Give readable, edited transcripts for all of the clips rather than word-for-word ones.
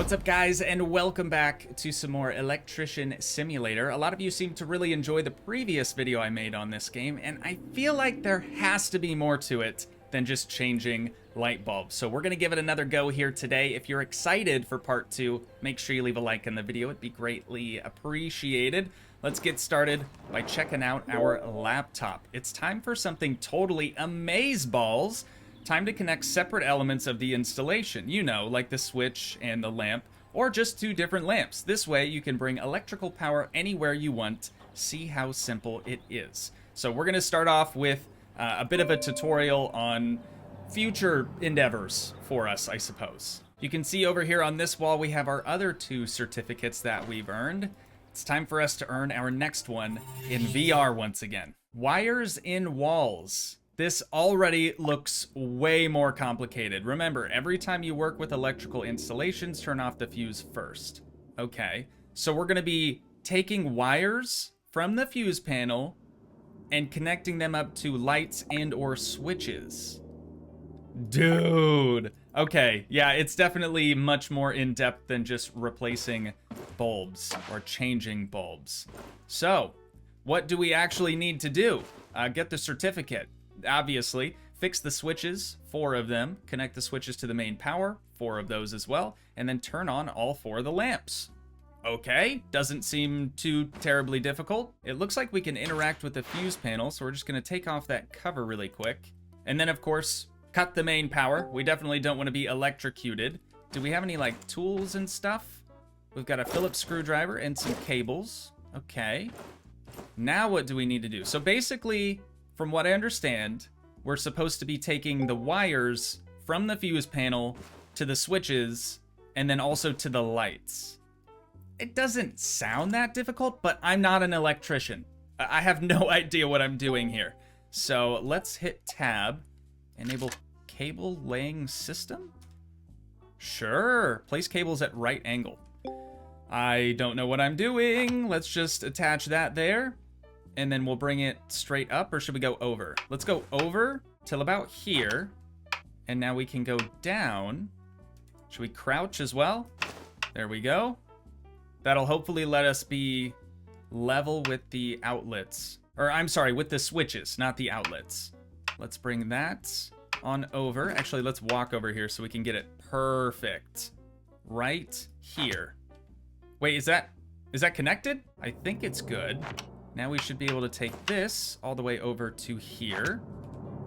What's up, guys, and welcome back to some more Electrician Simulator. A lot of you seem to really enjoy the previous video I made on this game, and I feel like there has to be more to it than just changing light bulbs. So we're gonna give it another go here today. If you're excited for part 2, make sure you leave a like in the video. It'd be greatly appreciated. Let's get started by checking out our laptop. It's time for something totally amazeballs. Time to connect separate elements of the installation, you know, like the switch and the lamp, or just two different lamps. This way you can bring electrical power anywhere you want. See how simple it is. So we're gonna start off with a bit of a tutorial on future endeavors for us, I suppose. You can see over here on this wall we have our other two certificates that we've earned. It's time for us to earn our next one in VR once again. Wires in walls. This already looks way more complicated. Remember, every time you work with electrical installations, turn off the fuse first. Okay, so we're gonna be taking wires from the fuse panel and connecting them up to lights and or switches. Dude. Okay, yeah, it's definitely much more in-depth than just replacing bulbs or changing bulbs. So, what do we actually need to do? Get the certificate. Obviously, fix the switches, 4 of them, connect the switches to the main power, 4 of those as well, and then turn on all 4 of the lamps. Okay, doesn't seem too terribly difficult. It looks like we can interact with the fuse panel, so we're just gonna take off that cover really quick. And then, of course, cut the main power. We definitely don't want to be electrocuted. Do we have any, like, tools and stuff? We've got a Phillips screwdriver and some cables. Okay. Now what do we need to do? So basically, from what I understand, we're supposed to be taking the wires from the fuse panel to the switches and then also to the lights. It doesn't sound that difficult, but I'm not an electrician. I have no idea what I'm doing here. So let's hit tab, enable cable laying system. Sure, place cables at right angle. I don't know what I'm doing. Let's just attach that there. And then we'll bring it straight up, or should we go over? Let's go over till about here. And now we can go down. Should we crouch as well? There we go. That'll hopefully let us be level with the outlets. Or I'm sorry, with the switches, not the outlets. Let's bring that on over. Actually, let's walk over here so we can get it perfect. Right here. Wait, is that connected? I think it's good. Now we should be able to take this all the way over to here.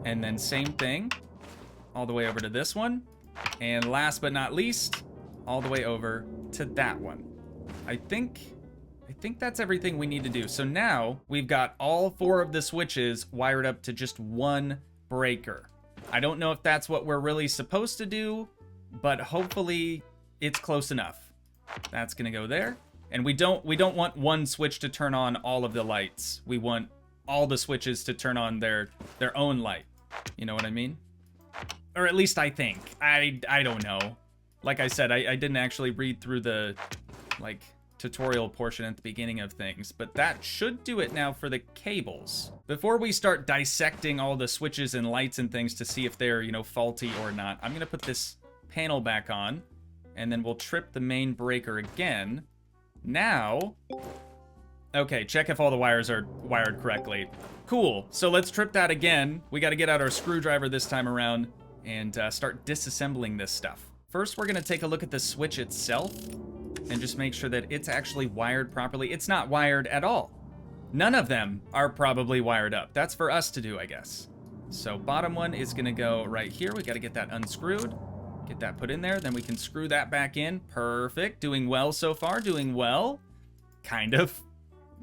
And then same thing, all the way over to this one. And last but not least, all the way over to that one. I think that's everything we need to do. So now we've got all 4 of the switches wired up to just one breaker. I don't know if that's what we're really supposed to do, but hopefully it's close enough. That's gonna go there. And we don't want one switch to turn on all of the lights. We want all the switches to turn on their own light. You know what I mean? Or at least I think. I don't know. Like I said, I didn't actually read through the like tutorial portion at the beginning of things, but that should do it now for the cables. Before we start dissecting all the switches and lights and things to see if they're, you know, faulty or not, I'm gonna put this panel back on, and then we'll trip the main breaker again. Now, okay, check if all the wires are wired correctly. Cool, so let's trip that again. We gotta get out our screwdriver this time around and start disassembling this stuff. First, we're gonna take a look at the switch itself and just make sure that it's actually wired properly. It's not wired at all. None of them are probably wired up. That's for us to do, I guess. So bottom one is gonna go right here. We gotta get that unscrewed. Get that put in there, then we can screw that back in. Perfect, doing well so far, doing well. Kind of.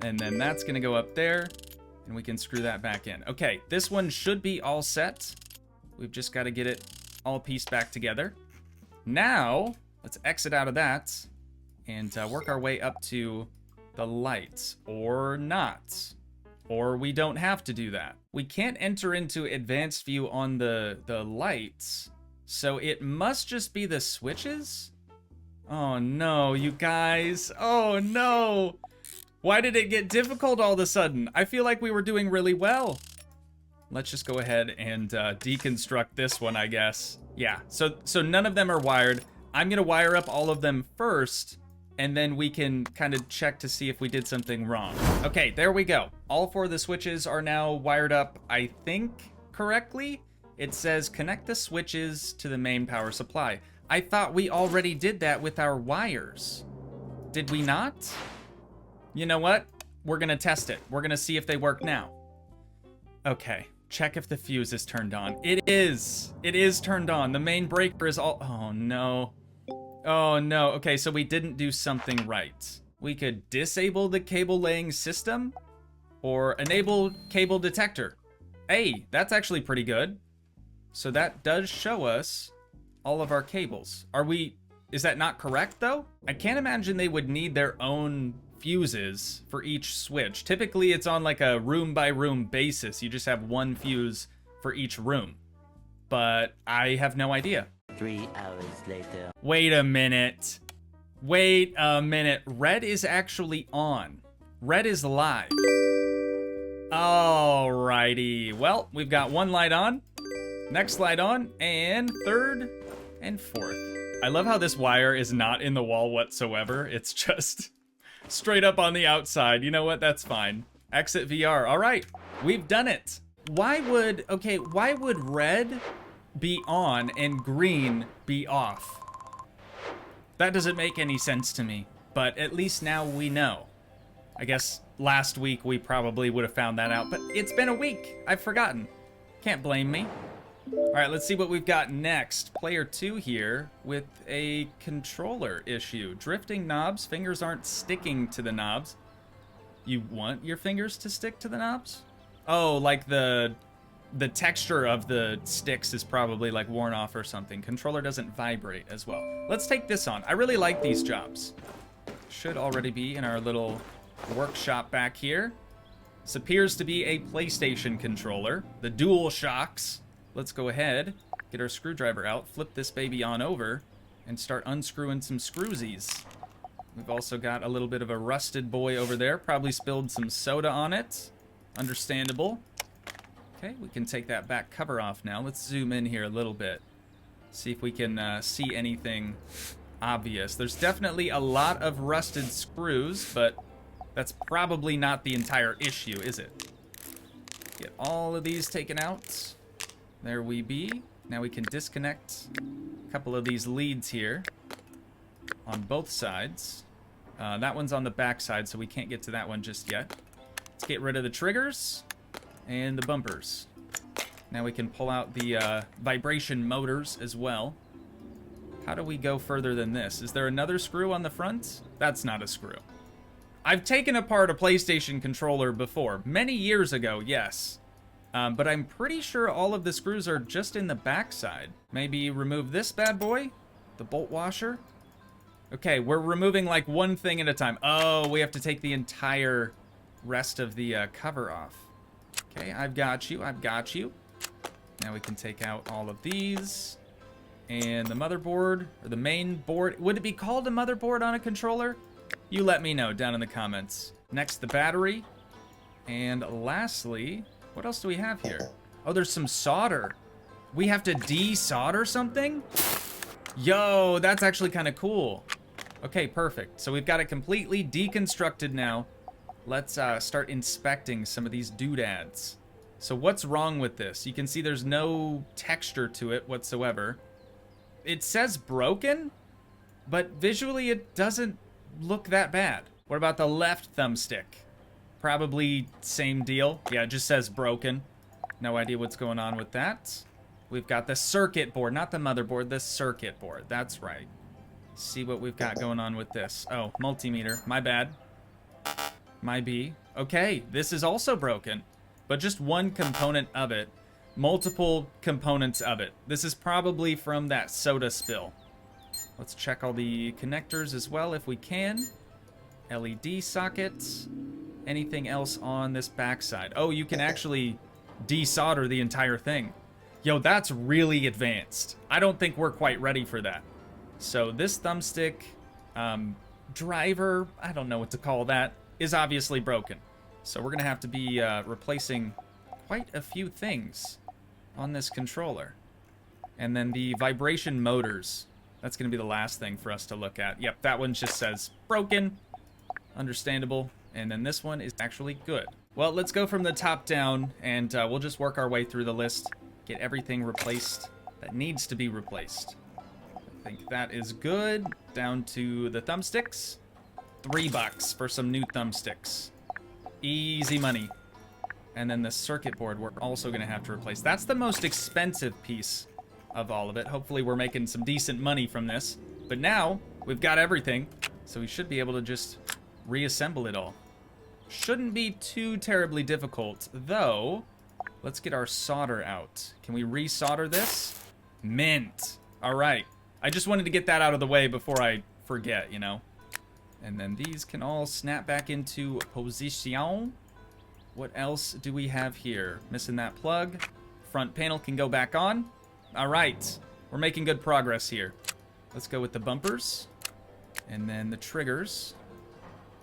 And then that's gonna go up there, and we can screw that back in. Okay, this one should be all set. We've just gotta get it all pieced back together. Now, let's exit out of that, and work our way up to the lights, or not. Or we don't have to do that. We can't enter into advanced view on the lights, so it must just be the switches? Oh no, you guys. Oh no. Why did it get difficult all of a sudden? I feel like we were doing really well. Let's just go ahead and deconstruct this one, I guess. Yeah, so none of them are wired. I'm gonna wire up all of them first, and then we can kind of check to see if we did something wrong. Okay, there we go. All 4 of the switches are now wired up, I think, correctly. It says connect the switches to the main power supply. I thought we already did that with our wires. Did we not? You know what? We're gonna test it. We're gonna see if they work now. Okay, check if the fuse is turned on. It is. It is turned on. The main breaker is all... Oh, no. Oh, no. Okay, so we didn't do something right. We could disable the cable laying system or enable cable detector. Hey, that's actually pretty good. So that does show us all of our cables. Is that not correct though? I can't imagine they would need their own fuses for each switch. Typically it's on like a room by room basis. You just have one fuse for each room. But I have no idea. 3 hours later. Wait a minute. Wait a minute. Red is actually on. Red is live. Alrighty. Well, we've got 1 light on. Next light on, and 3rd and 4th. I love how this wire is not in the wall whatsoever. It's just straight up on the outside. You know what? That's fine. Exit VR. All right, we've done it. Why would red be on and green be off? That doesn't make any sense to me, but at least now we know. I guess last week we probably would have found that out, but it's been a week. I've forgotten. Can't blame me. All right, let's see what we've got next. Player 2 here with a controller issue. Drifting knobs, fingers aren't sticking to the knobs. You want your fingers to stick to the knobs? Oh, like the texture of the sticks is probably like worn off or something. Controller doesn't vibrate as well. Let's take this on. I really like these jobs. Should already be in our little workshop back here. This appears to be a PlayStation controller. The Dual Shocks. Let's go ahead, get our screwdriver out, flip this baby on over, and start unscrewing some screwsies. We've also got a little bit of a rusted boy over there, probably spilled some soda on it. Understandable. Okay, we can take that back cover off now. Let's zoom in here a little bit. See if we can see anything obvious. There's definitely a lot of rusted screws, but that's probably not the entire issue, is it? Get all of these taken out. There we be. Now we can disconnect a couple of these leads here on both sides. That one's on the back side, so we can't get to that one just yet. Let's get rid of the triggers and the bumpers. Now we can pull out the vibration motors as well. How do we go further than this? Is there another screw on the front? That's not a screw. I've taken apart a PlayStation controller before. Many years ago, yes. But I'm pretty sure all of the screws are just in the back side. Maybe remove this bad boy, the bolt washer. Okay, we're removing like one thing at a time. Oh, we have to take the entire rest of the cover off. Okay, I've got you, I've got you. Now we can take out all of these. And the motherboard, or the main board. Would it be called a motherboard on a controller? You let me know down in the comments. Next, the battery. And lastly, what else do we have here? Oh, there's some solder. We have to desolder something? Yo, that's actually kind of cool. Okay, perfect. So we've got it completely deconstructed now. Let's start inspecting some of these doodads. So what's wrong with this? You can see there's no texture to it whatsoever. It says broken, but visually it doesn't look that bad. What about the left thumbstick? Probably same deal. Yeah, it just says broken. No idea what's going on with that. We've got the circuit board, not the motherboard, the circuit board. That's right. See what we've got going on with this. Oh, multimeter. My bad. My B. Okay, this is also broken, but just one component of it. Multiple components of it. This is probably from that soda spill. Let's check all the connectors as well if we can. LED sockets. Anything else on this backside? Oh, you can actually desolder the entire thing. Yo, that's really advanced. I don't think we're quite ready for that. So this thumbstick driver, I don't know what to call that, is obviously broken. So we're gonna have to be replacing quite a few things on this controller. And then the vibration motors. That's going to be the last thing for us to look at. Yep, that one just says broken. Understandable. And then this one is actually good. Well, let's go from the top down, and we'll just work our way through the list. Get everything replaced that needs to be replaced. I think that is good. Down to the thumbsticks. $3 for some new thumbsticks. Easy money. And then the circuit board we're also going to have to replace. That's the most expensive piece of all of it. Hopefully we're making some decent money from this. But now we've got everything, so we should be able to just reassemble it all. Shouldn't be too terribly difficult, though. Let's get our solder out. Can we resolder this? Mint. All right. I just wanted to get that out of the way before I forget, you know. And then these can all snap back into position. What else do we have here? Missing that plug. Front panel can go back on. All right. We're making good progress here. Let's go with the bumpers. And then the triggers.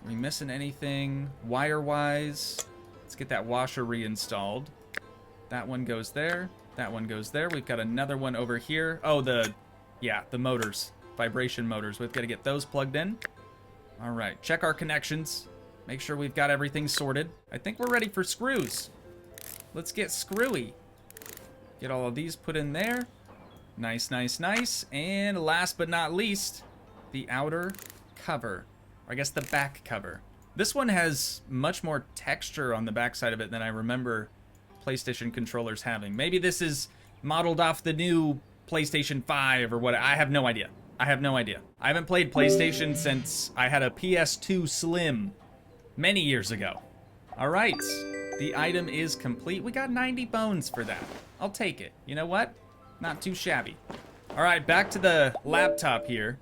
Are we missing anything wire-wise? Let's get that washer reinstalled. That one goes there. That one goes there. We've got another one over here. Oh, the motors. Vibration motors. We've got to get those plugged in. All right. Check our connections. Make sure we've got everything sorted. I think we're ready for screws. Let's get screwy. Get all of these put in there. Nice, nice, nice. And last but not least, the outer cover. Or I guess the back cover. This one has much more texture on the back side of it than I remember PlayStation controllers having. Maybe this is modeled off the new PlayStation 5 or what. I have no idea. I have no idea. I haven't played PlayStation since I had a PS2 Slim many years ago. All right. The item is complete. We got 90 bones for that. I'll take it. You know what? Not too shabby. All right, back to the laptop here.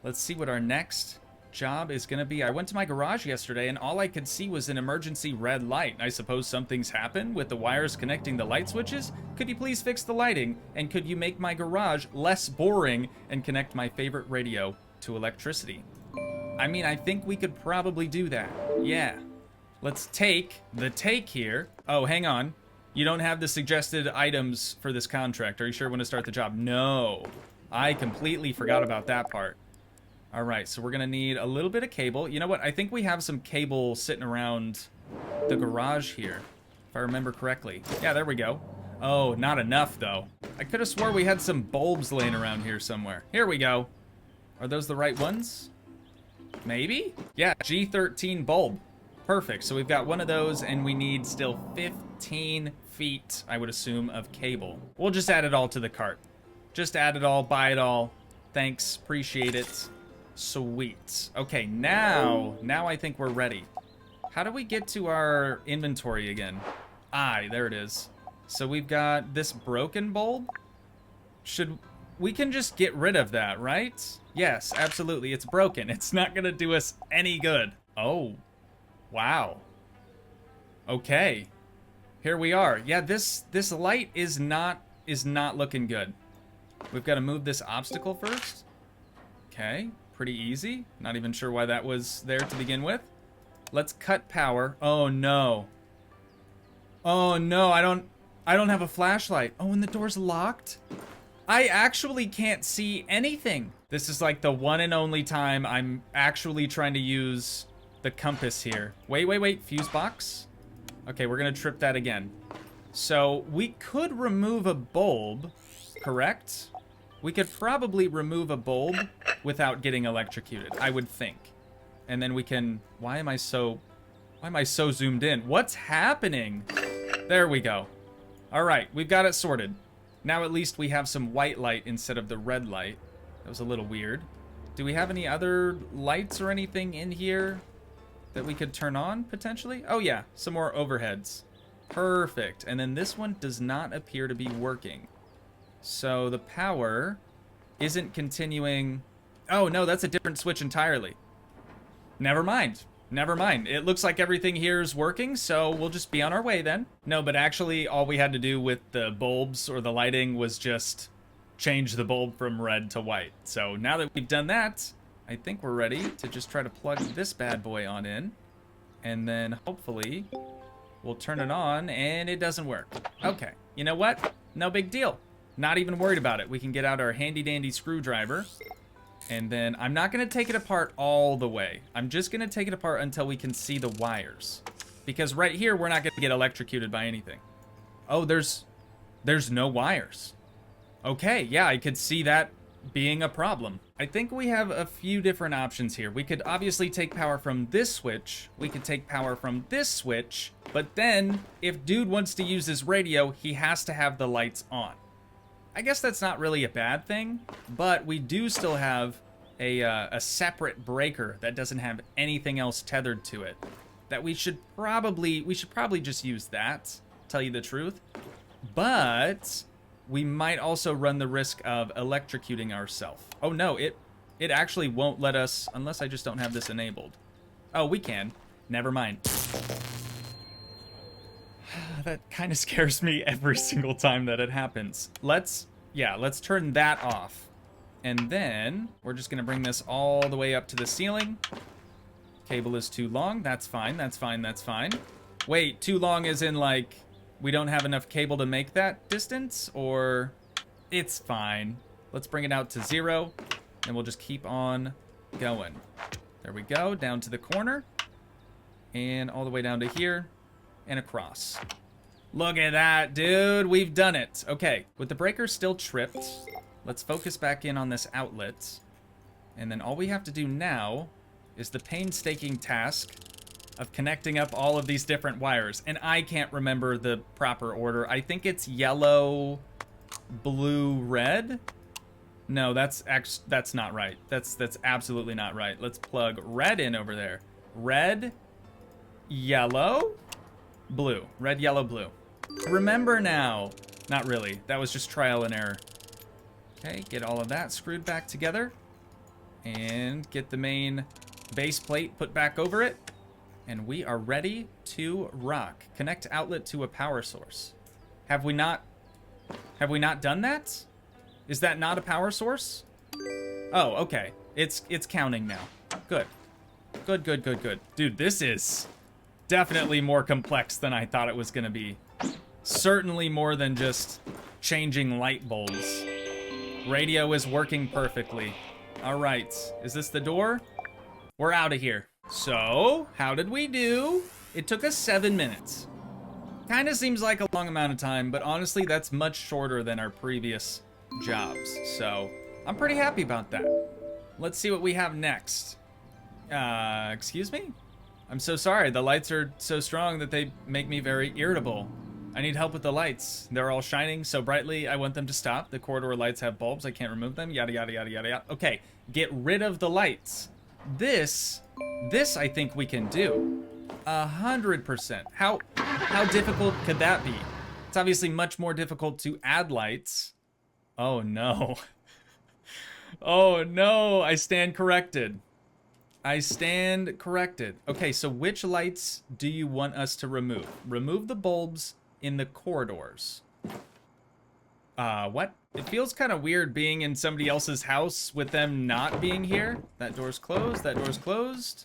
Let's see what our next job is gonna be. I went to my garage yesterday and all I could see was an emergency red light. I suppose something's happened with the wires connecting the light switches. Could you please fix the lighting? And could you make my garage less boring and connect my favorite radio to electricity? I mean, I think we could probably do that. Yeah. Let's take the take here. Oh, hang on. You don't have the suggested items for this contract. Are you sure when to start the job? No. I completely forgot about that part. All right, so we're gonna need a little bit of cable. You know what? I think we have some cable sitting around the garage here, if I remember correctly. Yeah, there we go. Oh, not enough, though. I could have swore we had some bulbs laying around here somewhere. Here we go. Are those the right ones? Maybe? Yeah, G13 bulb. Perfect. So we've got one of those, and we need still 15 feet, I would assume, of cable. We'll just add it all to the cart. Just add it all, buy it all. Thanks, appreciate it. Sweet. Okay, now I think we're ready. How do we get to our inventory again? There it is. So we've got this broken bulb. We can just get rid of that, right? Yes, absolutely. It's broken. It's not gonna do us any good. Oh, wow. Okay, here we are. Yeah, this light is not looking good. We've got to move this obstacle first. Okay, pretty easy. Not even sure why that was there to begin with. Let's cut power. Oh no. Oh no, I don't have a flashlight. Oh, and the door's locked? I actually can't see anything. This is like the one and only time I'm actually trying to use the compass here. Wait. Fuse box? Okay, we're gonna trip that again. So we could remove a bulb, correct? We could probably remove a bulb without getting electrocuted, I would think. And then we can... Why am I so zoomed in? What's happening? There we go. All right, we've got it sorted. Now at least we have some white light instead of the red light. That was a little weird. Do we have any other lights or anything in here that we could turn on, potentially? Oh yeah, some more overheads. Perfect. And then this one does not appear to be working. So the power isn't continuing... Oh no, that's a different switch entirely. Never mind. Never mind. It looks like everything here is working, so we'll just be on our way then. No, but actually all we had to do with the bulbs or the lighting was just change the bulb from red to white. So now that we've done that, I think we're ready to just try to plug this bad boy on in. And then hopefully we'll turn it on and it doesn't work. Okay, you know what? No big deal. Not even worried about it. We can get out our handy dandy screwdriver. And then I'm not going to take it apart all the way. I'm just going to take it apart until we can see the wires. Because right here, we're not going to get electrocuted by anything. Oh, there's no wires. Okay, yeah, I could see that being a problem. I think we have a few different options here. We could obviously take power from this switch. We could take power from this switch. But then, if dude wants to use his radio, he has to have the lights on. I guess that's not really a bad thing, but we do still have a separate breaker that doesn't have anything else tethered to it. That we should probably just use that, tell you the truth. But we might also run the risk of electrocuting ourselves. Oh no, it actually won't let us, unless I just don't have this enabled. Oh, we can. Never mind. That kind of scares me every single time that it happens. Let's turn that off. And then we're just gonna bring this all the way up to the ceiling. Cable is too long. That's fine, that's fine, that's fine. Wait, too long as in like, we don't have enough cable to make that distance? Or it's fine. Let's bring it out to 0 and we'll just keep on going. There we go, down to the corner. And all the way down to here and across. Look at that, dude. We've done it. Okay, with the breaker still tripped, let's focus back in on this outlet. And then all we have to do now is the painstaking task of connecting up all of these different wires. And I can't remember the proper order. I think it's yellow, blue, red. No, that's not right. That's absolutely not right. Let's plug red in over there. Red, yellow, blue. Red, yellow, blue. Remember now. Not really. That was just trial and error. Okay, get all of that screwed back together. And get the main base plate put back over it. And we are ready to rock. Connect outlet to a power source. Have we not done that? Is that not a power source? Oh, okay. It's counting now. Good. Good, good, good, good. Dude, this is definitely more complex than I thought it was gonna be. Certainly more than just changing light bulbs. Radio is working perfectly. All right, is this the door? We're out of here. So, how did we do? It took us 7 minutes. Kind of seems like a long amount of time, but honestly, that's much shorter than our previous jobs. So, I'm pretty happy about that. Let's see what we have next. Excuse me? I'm so sorry. The lights are so strong that they make me very irritable. I need help with the lights. They're all shining so brightly, I want them to stop. The corridor lights have bulbs. I can't remove them. Yada, yada, yada, yada, yada. Okay, get rid of the lights. This I think we can do. 100%. How difficult could that be? It's obviously much more difficult to add lights. Oh no. Oh no, I stand corrected. I stand corrected. Okay, so which lights do you want us to remove? Remove the bulbs in the corridors. What? It feels kind of weird being in somebody else's house with them not being here. That door's closed, that door's closed.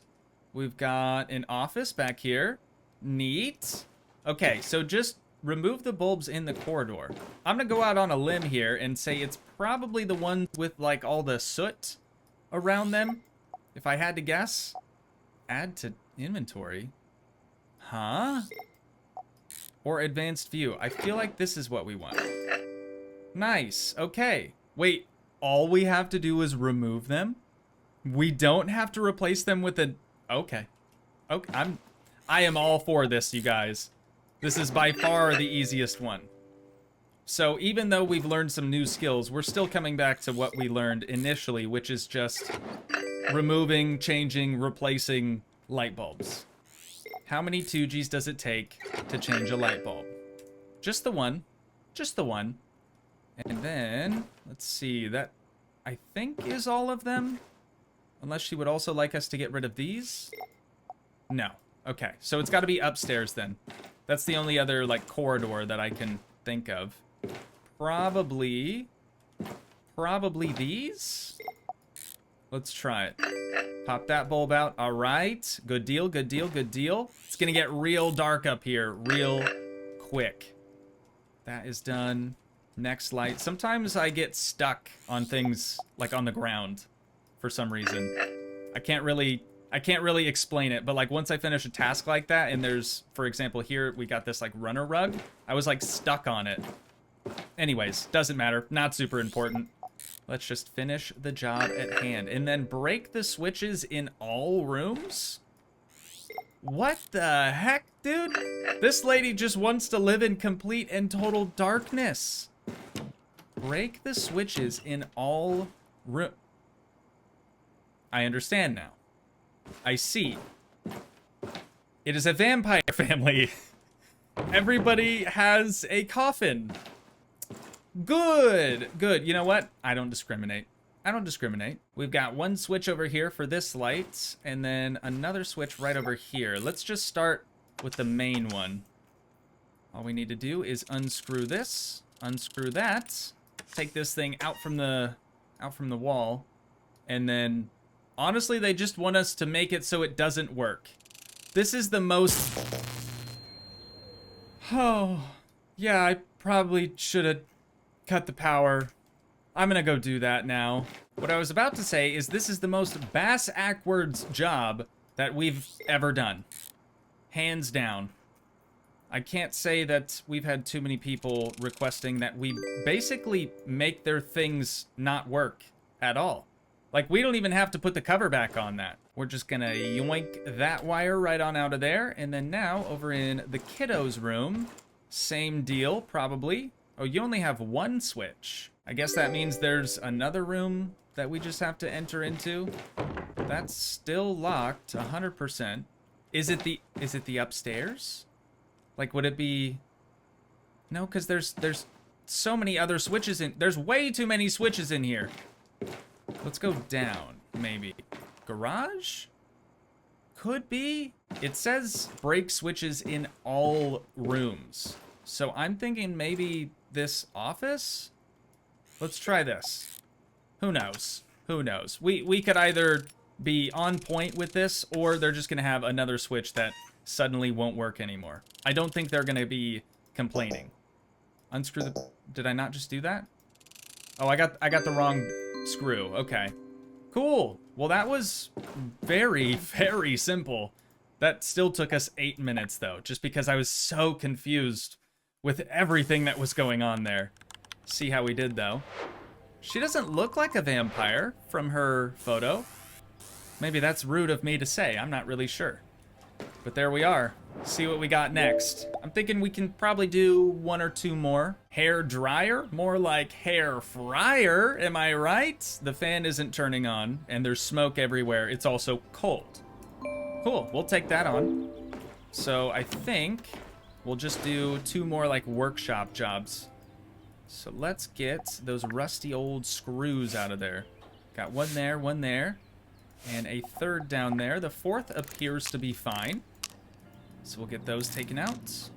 We've got an office back here. Neat. Okay, so just remove the bulbs in the corridor. I'm gonna go out on a limb here and say it's probably the one with like all the soot around them. If I had to guess. Add to inventory. Huh? Or advanced view. I feel like this is what we want. Nice. Okay. Wait, all we have to do is remove them? We don't have to replace them with a... Okay. Okay. I am all for this, you guys. This is by far the easiest one. So even though we've learned some new skills, we're still coming back to what we learned initially, which is just removing, changing, replacing light bulbs. How many Toogis does it take to change a light bulb? Just the one. Just the one. And then, let's see, that I think is all of them. Unless she would also like us to get rid of these. No. Okay, so it's got to be upstairs then. That's the only other, like, corridor that I can think of. Probably these? Let's try it. Pop that bulb out. All right. Good deal, good deal, good deal. It's going to get real dark up here real quick. That is done. Next light. Sometimes I get stuck on things like on the ground for some reason. I can't really explain it, but like once I finish a task like that and there's, for example, here we got this like runner rug, I was like stuck on it. Anyways, doesn't matter. Not super important. Let's just finish the job at hand and then break the switches in all rooms? What the heck, dude? This lady just wants to live in complete and total darkness. Break the switches in all rooms. I understand now. I see. It is a vampire family. Everybody has a coffin. Good, good. You know what? I don't discriminate. I don't discriminate. We've got one switch over here for this light, and then another switch right over here. Let's just start with the main one. All we need to do is unscrew this, unscrew that, take this thing out from the wall, and then honestly, they just want us to make it so it doesn't work. This is the most... Oh, yeah, I probably should have cut the power. I'm gonna go do that now. What I was about to say is this is the most bass-ackwards job that we've ever done. Hands down. I can't say that we've had too many people requesting that we basically make their things not work at all. Like, we don't even have to put the cover back on that. We're just gonna yoink that wire right on out of there. And then now, over in the kiddos' room, same deal, probably. Oh, you only have one switch. I guess that means there's another room that we just have to enter into. That's still locked, 100%. Is it the upstairs? Like, would it be... No, because there's so many other switches in... There's way too many switches in here. Let's go down, maybe. Garage? Could be. It says break switches in all rooms. So I'm thinking maybe this office? Let's try this. Who knows? Who knows? We could either be on point with this, or they're just gonna have another switch that suddenly won't work anymore. I don't think they're gonna be complaining. Unscrew the... Did I not just do that? Oh, I got the wrong screw. Okay. Cool. Well, that was very, very simple. That still took us 8 minutes, though, just because I was so confused with everything that was going on there. See how we did, though. She doesn't look like a vampire from her photo. Maybe that's rude of me to say. I'm not really sure. But there we are. See what we got next. I'm thinking we can probably do 1 or 2 more. Hair dryer? More like hair fryer, am I right? The fan isn't turning on, and there's smoke everywhere. It's also cold. Cool, we'll take that on. So I think we'll just do 2 more like workshop jobs. So let's get those rusty old screws out of there. Got one there, and a third down there. The fourth appears to be fine. So we'll get those taken out.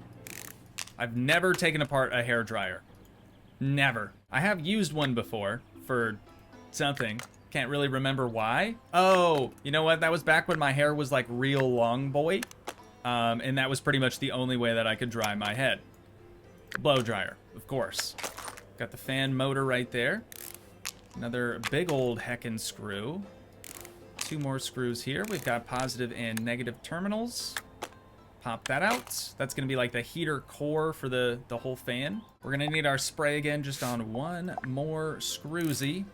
I've never taken apart a hairdryer. Never. I have used one before for something. Can't really remember why. Oh, you know what? That was back when my hair was like real long, boy. And that was pretty much the only way that I could dry my head. Blow dryer, of course. Got the fan motor right there. Another big old heckin' screw. 2 more screws here. We've got positive and negative terminals. Pop that out. That's gonna be like the heater core for the whole fan. We're gonna need our spray again just on 1 more screwy.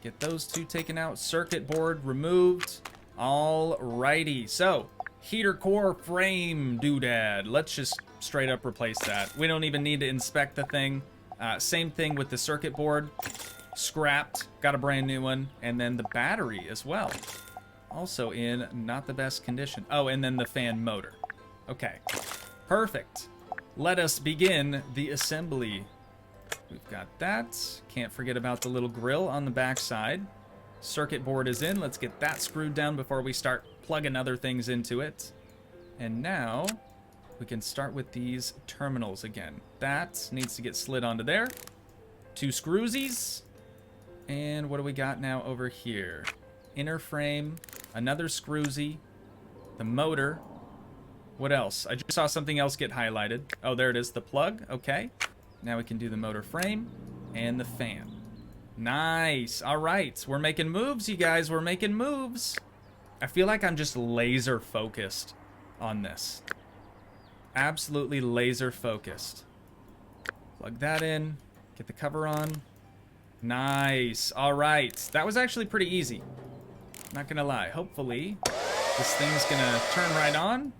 Get those 2 taken out. Circuit board removed. Alrighty, so heater core frame doodad. Let's just straight up replace that. We don't even need to inspect the thing. Same thing with the circuit board. Scrapped, got a brand new one. And then the battery as well. Also in not the best condition. Oh, and then the fan motor. Okay, perfect. Let us begin the assembly. We've got that. Can't forget about the little grill on the back side. Circuit board is in. Let's get that screwed down before we start plugging other things into it. And now we can start with these terminals again. That needs to get slid onto there. 2 screwsies. And what do we got now over here? Inner frame, another screwsy, the motor. What else? I just saw something else get highlighted. Oh, there it is, the plug. Okay. Now we can do the motor frame and the fan. Nice. All right. We're making moves, you guys. We're making moves. I feel like I'm just laser focused on this. Absolutely laser focused. Plug that in. Get the cover on. Nice. All right. That was actually pretty easy. Not gonna lie. Hopefully, this thing's gonna turn right on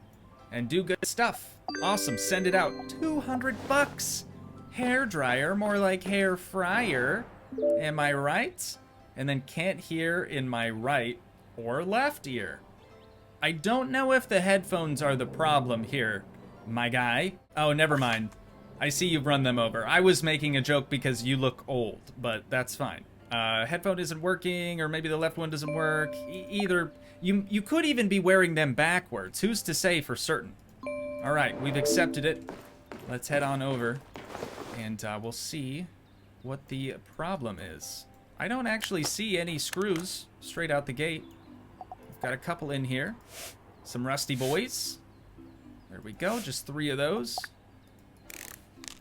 and do good stuff. Awesome. Send it out. 200 bucks. Hair dryer, more like hair fryer. Am I right? And then can't hear in my right or left ear. I don't know if the headphones are the problem here, my guy. Oh, never mind. I see you've run them over. I was making a joke because you look old, but that's fine. Headphone isn't working, or maybe the left one doesn't work. Either. You could even be wearing them backwards. Who's to say for certain? All right, we've accepted it. Let's head on over, and we'll see what the problem is. I don't actually see any screws straight out the gate. We've got a couple in here. Some rusty boys. There we go, just 3 of those.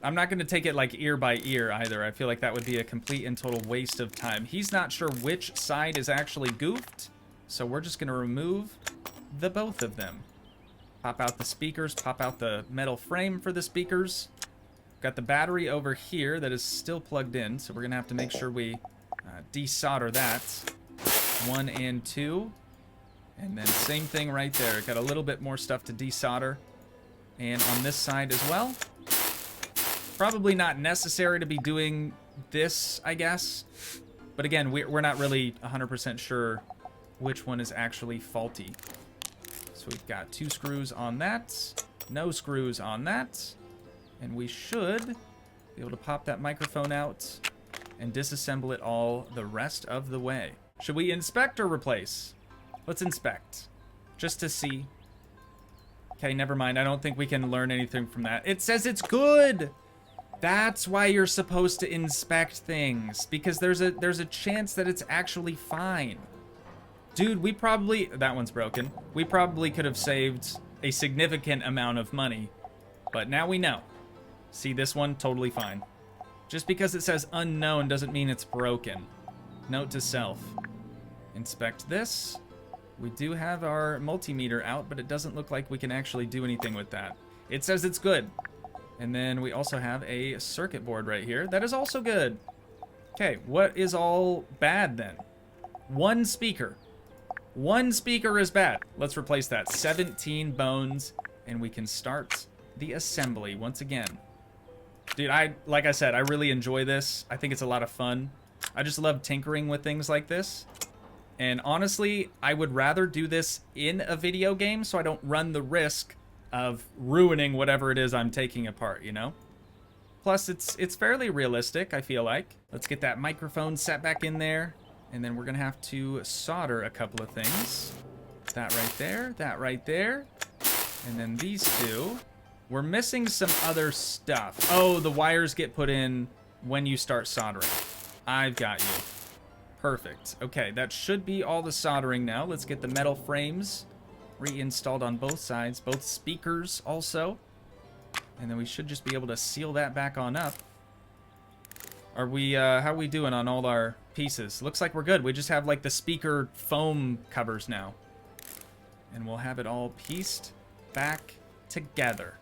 I'm not going to take it like ear by ear either. I feel like that would be a complete and total waste of time. He's not sure which side is actually goofed, so we're just going to remove the both of them. Pop out the speakers, pop out the metal frame for the speakers. Got the battery over here that is still plugged in, so we're going to have to make sure we desolder that. 1 and 2. And then same thing right there. Got a little bit more stuff to desolder. And on this side as well. Probably not necessary to be doing this, I guess. But again, we're not really 100% sure which one is actually faulty. So we've got 2 screws on that. No screws on that. And we should be able to pop that microphone out and disassemble it all the rest of the way. Should we inspect or replace? Let's inspect, just to see. Okay, never mind. I don't think we can learn anything from that. It says it's good. That's why you're supposed to inspect things, because there's a chance that it's actually fine. Dude, that one's broken. We probably could have saved a significant amount of money, but now we know. See, this one, totally fine. Just because it says unknown doesn't mean it's broken. Note to self. Inspect this. We do have our multimeter out, but it doesn't look like we can actually do anything with that. It says it's good. And then we also have a circuit board right here. That is also good. Okay, what is all bad then? 1 speaker. 1 speaker is bad. Let's replace that. 17 bones, and we can start the assembly once again. Dude, like I said, I really enjoy this. I think it's a lot of fun. I just love tinkering with things like this. And honestly, I would rather do this in a video game so I don't run the risk of ruining whatever it is I'm taking apart, you know? Plus, it's fairly realistic, I feel like. Let's get that microphone set back in there. And then we're going to have to solder a couple of things. That right there, that right there. And then these 2. We're missing some other stuff. Oh, the wires get put in when you start soldering. I've got you. Perfect. Okay, that should be all the soldering now. Let's get the metal frames reinstalled on both sides, both speakers also. And then we should just be able to seal that back on up. Are we, how are we doing on all our pieces? Looks like we're good. We just have like the speaker foam covers now. And we'll have it all pieced back together.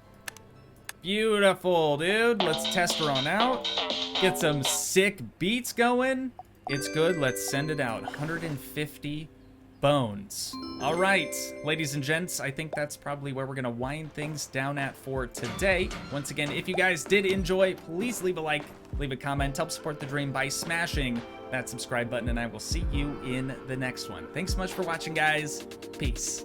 Beautiful, dude. Let's test her on out. Get some sick beats going. It's good. Let's send it out. 150 bones. All right, ladies and gents, I think that's probably where we're going to wind things down at for today. Once again, if you guys did enjoy, please leave a like, leave a comment, help support the dream by smashing that subscribe button, and I will see you in the next one. Thanks so much for watching, guys. Peace.